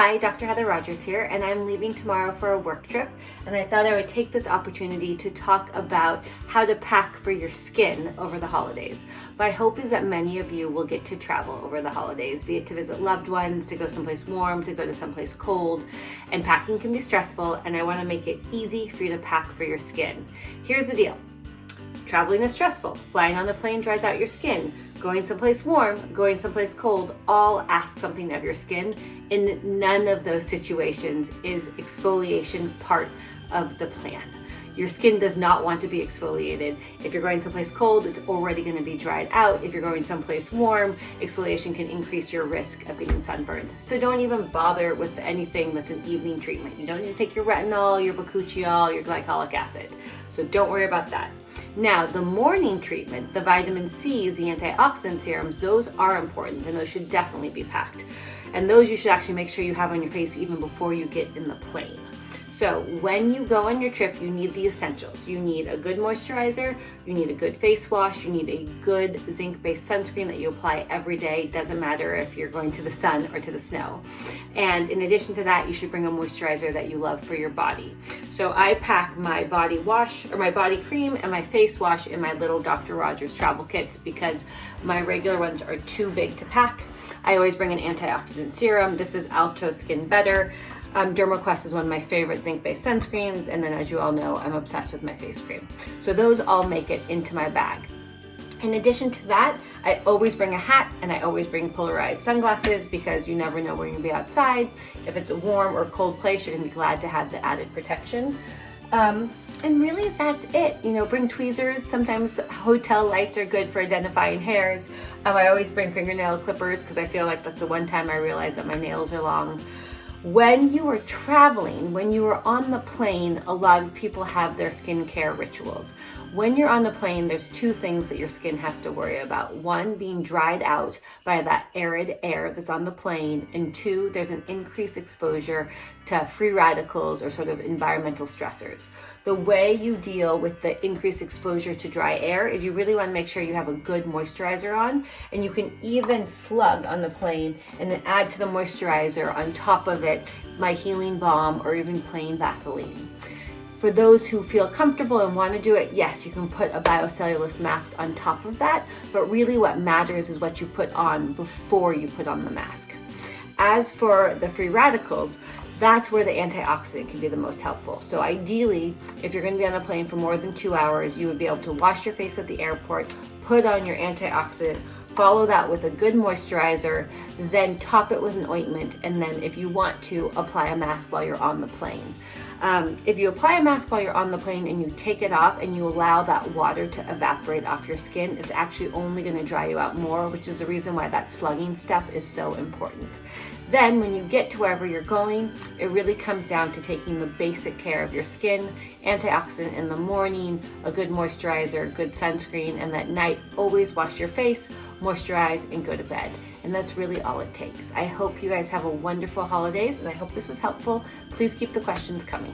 Hi, Dr. Heather Rogers here, and I'm leaving tomorrow for a work trip, and I thought I would take this opportunity to talk about how to pack for your skin over the holidays. My hope is that many of you will get to travel over the holidays, be it to visit loved ones, to go someplace warm, to go to someplace cold, and packing can be stressful, and I want to make it easy for you to pack for your skin. Here's the deal. Traveling is stressful. Flying on a plane dries out your skin. Going someplace warm, going someplace cold, all ask something of your skin. In none of those situations is exfoliation part of the plan. Your skin does not want to be exfoliated. If you're going someplace cold, it's already going to be dried out. If you're going someplace warm, exfoliation can increase your risk of being sunburned. So don't even bother with anything that's an evening treatment. You don't need to take your retinol, your bakuchiol, your glycolic acid. So don't worry about that. Now, the morning treatment, the vitamin C's, the antioxidant serums, those are important and those should definitely be packed. And those you should actually make sure you have on your face even before you get in the plane. So when you go on your trip, you need the essentials. You need a good moisturizer, you need a good face wash, you need a good zinc-based sunscreen that you apply every day. It doesn't matter if you're going to the sun or to the snow. And in addition to that, you should bring a moisturizer that you love for your body. So I pack my body wash or my body cream and my face wash in my little Dr. Rogers travel kits because my regular ones are too big to pack. I always bring an antioxidant serum. This is Alto Skin Better. Dermaquest is one of my favorite zinc-based sunscreens, and then as you all know, I'm obsessed with my face cream. So those all make it into my bag. In addition to that, I always bring a hat and I always bring polarized sunglasses because you never know where you're gonna be outside. If it's a warm or cold place, you're gonna be glad to have the added protection. And really that's it. You know, bring tweezers. Sometimes hotel lights are good for identifying hairs. I always bring fingernail clippers because I feel like that's the one time I realize that my nails are long. When you are traveling, when you are on the plane, a lot of people have their skincare rituals. When you're on the plane, there's two things that your skin has to worry about. One, being dried out by that arid air that's on the plane, and two, there's an increased exposure to free radicals or sort of environmental stressors. The way you deal with the increased exposure to dry air is you really want to make sure you have a good moisturizer on, and you can even slug on the plane and then add to the moisturizer on top of it my healing balm or even plain Vaseline. For those who feel comfortable and want to do it, yes, you can put a biocellulose mask on top of that, but really what matters is what you put on before you put on the mask. As for the free radicals, that's where the antioxidant can be the most helpful. So ideally, if you're going to be on a plane for more than 2 hours, you would be able to wash your face at the airport, put on your antioxidant, follow that with a good moisturizer, then top it with an ointment, and then if you want to, apply a mask while you're on the plane. If you apply a mask while you're on the plane and you take it off and you allow that water to evaporate off your skin, it's actually only going to dry you out more, which is the reason why that slugging step is so important. Then when you get to wherever you're going, it really comes down to taking the basic care of your skin, antioxidant in the morning, a good moisturizer, good sunscreen, and at night, always wash your face, moisturize, and go to bed. And that's really all it takes. I hope you guys have a wonderful holidays, and I hope this was helpful. Please keep the questions coming.